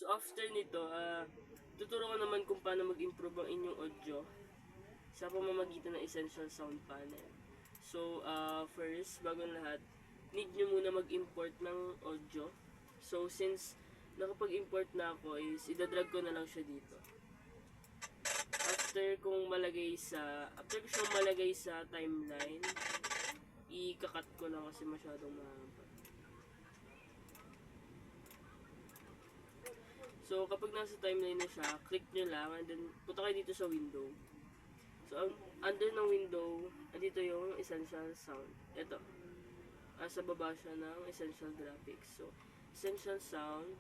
So after nito, tuturo ko naman kung paano mag-improve ang inyong audio sa pamamagitan ng Essential Sound Panel. So first, bago ang lahat, need nyo muna mag-import ng audio. So since nakapag-import na ako is idadrag ko na lang siya dito. After ko siyang malagay sa timeline, i-cut ko lang kasi masyadong mahaba. So, kapag nasa timeline na siya, click nyo lang and then punta kayo dito sa window. So, under ng window, andito yung Essential Sound. Ito. Sa baba siya ng Essential Graphics. So, Essential Sound.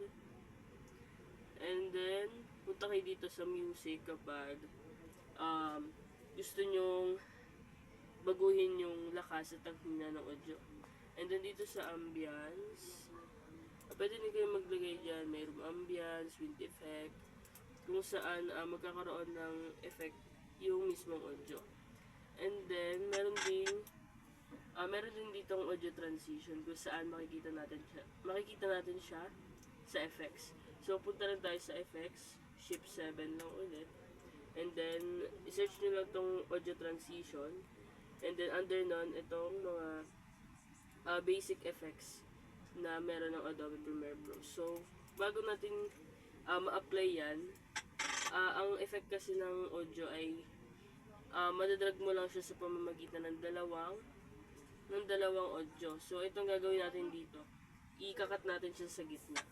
And then, punta kayo dito sa Music kapag gusto nyong baguhin yung lakas at ang hina ng audio. And then, dito sa Ambience, pwede nyo kayo maglagay dyan, mayroong ambience, wind effect, kung saan magkakaroon ng effect yung mismong audio. And then, meron din dito ang audio transition kung saan makikita natin siya sa effects. So, punta lang tayo sa effects, shift 7 lang ulit. And then, isearch nyo lang itong audio transition. And then, under nun, itong mga basic effects na meron ng Adobe Premiere Pro. So, bago natin ma-apply yan, ang effect kasi ng audio ay madadrag mo lang siya sa pamamagitan ng dalawang audio. So, itong gagawin natin dito, ikakat natin siya sa gitna.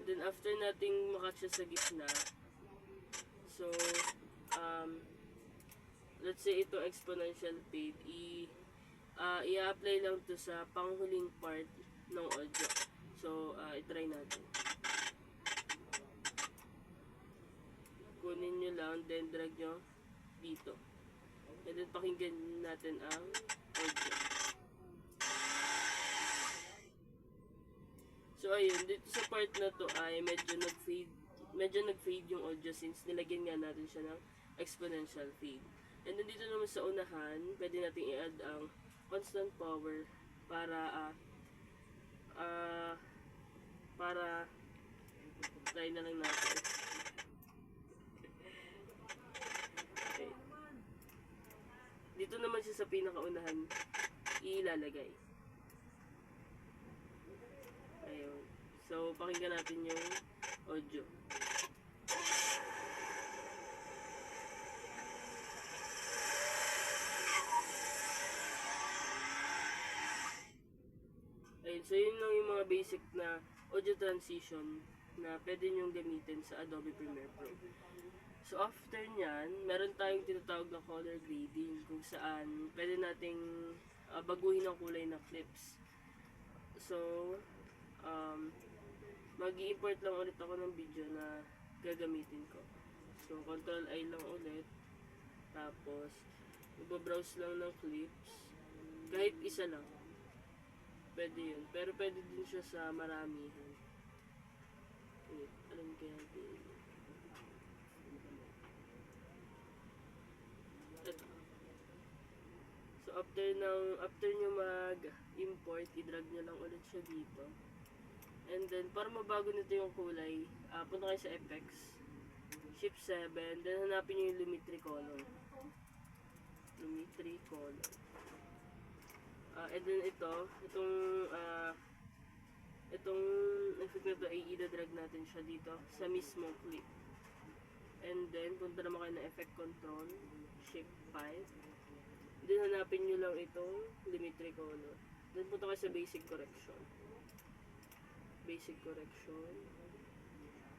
Then, after nating makat siya sa gitna, so, let's say ito exponential fade, i-apply lang to sa panghuling part ng audio. So, i-try natin. Kunin nyo lang, then drag nyo dito. And then pakinggan natin ang audio. So, ayun, dito sa part na to ay medyo nag-fade yung audio since nilagyan nga natin siya ng exponential fade. And then dito naman sa unahan, pwede natin i-add ang constant power para try na lang natin. Okay. Dito naman siya sa pinakaunahan ilalagay. Ayun. So, pakinggan natin yung audio. Ayun, so yun lang yung mga basic na audio transition na pwede nyong gamitin sa Adobe Premiere Pro. So after nyan, meron tayong tinatawag na color grading kung saan pwede nating baguhin ang kulay ng clips. So, mag-i-import lang ulit ako ng video na gagamitin ko. So, Ctrl-I lang ulit. Tapos, ibabrowse lang ng clips. Kahit isa lang. Pwede yun. Pero pwede din siya sa maramihan. Wait, alam kaya din. Ito. So after nyo mag-import, i-drag nyo lang ulit siya dito. And then, para mabago nito yung kulay, punta kayo sa effects. Shift 7, then hanapin nyo yung Lumetri color. Lumetri color. And then itong effect na ito ay i-drag natin siya dito sa mismo clip. And then, punta naman kayo na effect control, shift 5. Then, hanapin nyo lang itong Lumetri color. Then, punta kayo sa basic correction. Basic correction.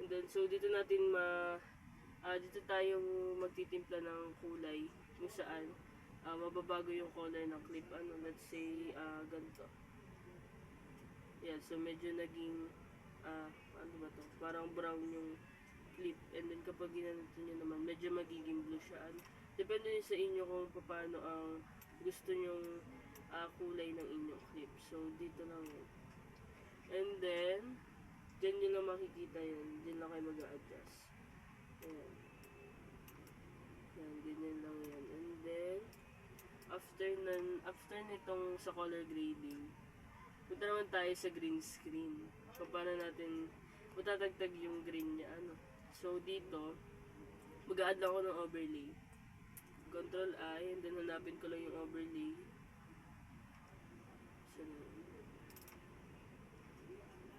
And then, so dito natin dito tayo magtitimpla ng kulay kung saan mababago yung color ng clip. Let's say, ganito. Yeah, so medyo naging, ano ba to? Parang brown yung clip. And then kapag ginanito nyo naman, medyo magiging blue siya. Depende nyo sa inyo kung paano ang gusto nyong kulay ng inyong clip. So, dito lang yun. And then, dyan nyo lang makikita yun. Dyan lang kayo mag-a-adjust. Ayan. Yan, ganyan lang yan. And then, after nitong sa color grading, Punta naman tayo sa green screen. So, paano natin matatagtag yung green niya, ano. So, dito, mag-a-add lang ako ng overlay. Control I, and then hanapin ko lang yung overlay. So,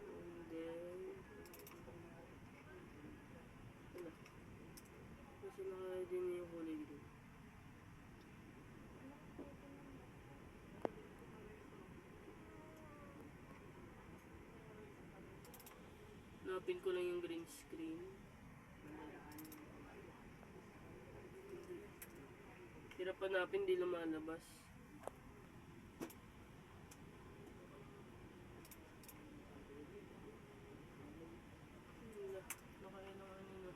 and then, wala. Kasi naka-ready na yung kulay green. Hanapin ko lang yung green screen. Hirap hanapin, di lumalabas. Wala, nakailang ano na.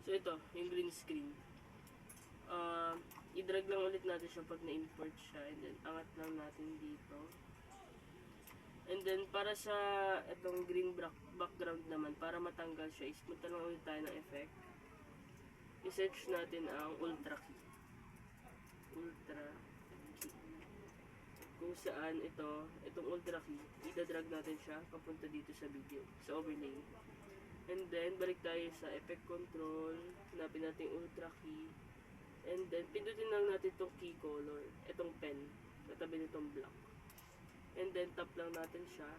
So ito, yung green screen. I-drag lang ulit natin siya pag na-import siya, and then angat lang natin dito. And then para sa itong green background naman, para matanggal siya, punta lang ulit tayo ng effect. I-search natin ang ultra key. Ultra key. Kung saan itong ultra key, i-drag natin siya papunta dito sa video, sa overlay. And then balik tayo sa effect control, hanapin natin yung ultra key. And then, pindutin lang natin itong key color. Itong pen. Katabi nitong black. And then, tap lang natin siya.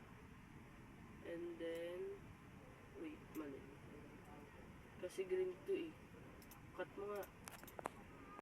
And then, wait, mali. Kasi green to eh. Cut mo nga.